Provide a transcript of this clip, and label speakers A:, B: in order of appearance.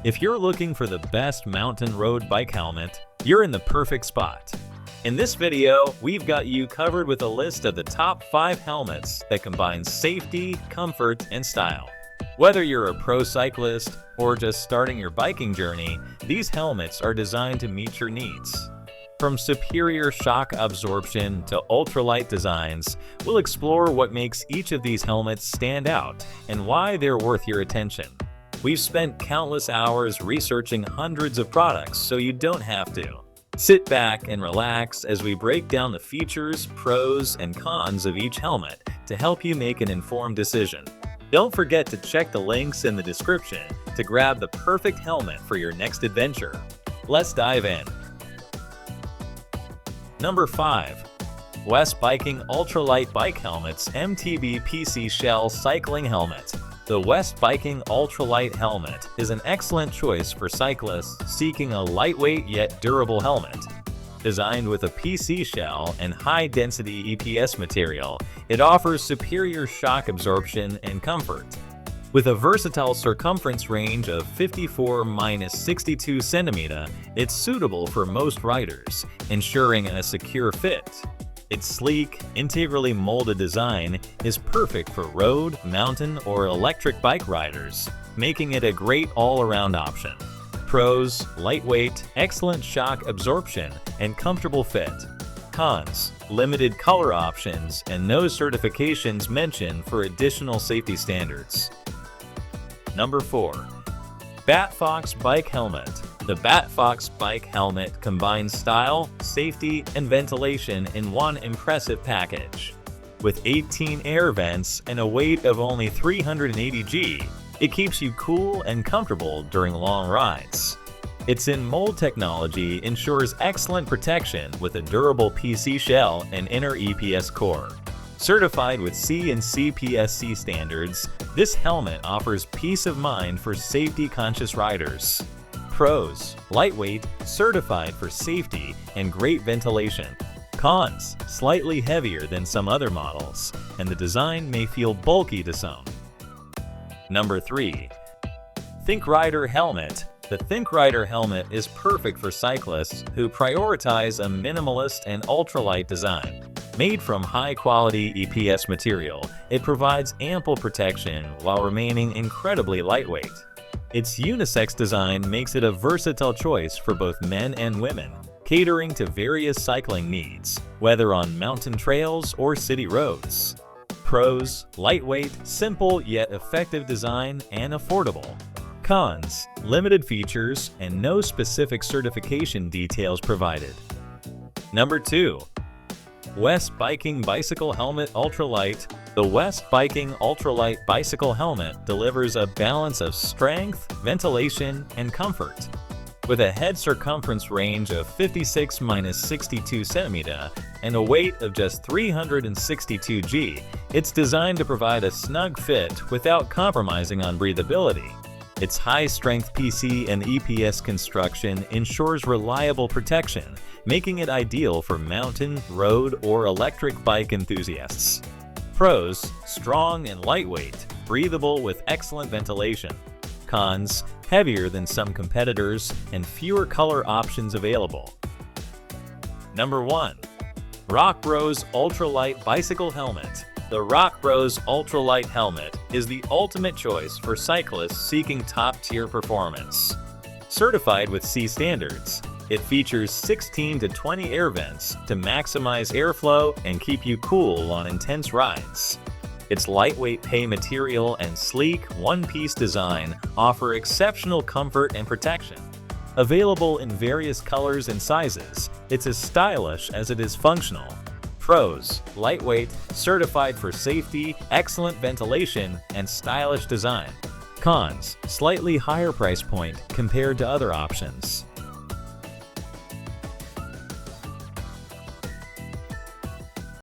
A: If you're looking for the best mountain road bike helmet, you're in the perfect spot. In this video, we've got you covered with a list of the top 5 helmets that combine safety, comfort, and style. Whether you're a pro cyclist or just starting your biking journey, these helmets are designed to meet your needs. From superior shock absorption to ultralight designs, we'll explore what makes each of these helmets stand out and why they're worth your attention. We've spent countless hours researching hundreds of products, so you don't have to. Sit back and relax as we break down the features, pros, and cons of each helmet to help you make an informed decision. Don't forget to check the links in the description to grab the perfect helmet for your next adventure. Let's dive in. Number 5. West Biking Ultralight Bike Helmet's MTB PC Shell Cycling Helmet. The West Biking Ultralight Helmet is an excellent choice for cyclists seeking a lightweight yet durable helmet. Designed with a PC shell and high-density EPS material, it offers superior shock absorption and comfort. With a versatile circumference range of 54-62 cm, it's suitable for most riders, ensuring a secure fit. Its sleek, integrally molded design is perfect for road, mountain, or electric bike riders, making it a great all-around option. Pros: lightweight, excellent shock absorption, and comfortable fit. Cons: limited color options and no certifications mentioned for additional safety standards. Number 4. BATFOX Bike Helmet. The BATFOX Bike Helmet combines style, safety, and ventilation in one impressive package. With 18 air vents and a weight of only 380 g, it keeps you cool and comfortable during long rides. Its in-mold technology ensures excellent protection with a durable PC shell and inner EPS core. Certified with C and CPSC standards, this helmet offers peace of mind for safety-conscious riders. Pros: lightweight, certified for safety, and great ventilation. Cons: slightly heavier than some other models, and the design may feel bulky to some. Number 3. ThinkRider Helmet. The ThinkRider Helmet is perfect for cyclists who prioritize a minimalist and ultralight design. Made from high-quality EPS material, it provides ample protection while remaining incredibly lightweight. Its unisex design makes it a versatile choice for both men and women, catering to various cycling needs, whether on mountain trails or city roads. Pros: lightweight, simple yet effective design, and affordable. Cons: limited features and no specific certification details provided. Number 2. West Biking Bicycle Helmet Ultralight. The West Biking Ultralight Bicycle Helmet delivers a balance of strength, ventilation, and comfort. With a head circumference range of 56-62 cm and a weight of just 362 g, it's designed to provide a snug fit without compromising on breathability. Its high-strength PC and EPS construction ensures reliable protection, making it ideal for mountain, road, or electric bike enthusiasts. Pros: strong and lightweight, breathable with excellent ventilation. Cons: heavier than some competitors and fewer color options available. Number 1. ROCKBROS Ultralight Bicycle Helmet. The ROCKBROS Ultralight Helmet is the ultimate choice for cyclists seeking top-tier performance. Certified with C standards, it features 16 to 20 air vents to maximize airflow and keep you cool on intense rides. Its lightweight pay material and sleek, one-piece design offer exceptional comfort and protection. Available in various colors and sizes, it's as stylish as it is functional. Pros: lightweight, certified for safety, excellent ventilation, and stylish design. Cons: slightly higher price point compared to other options.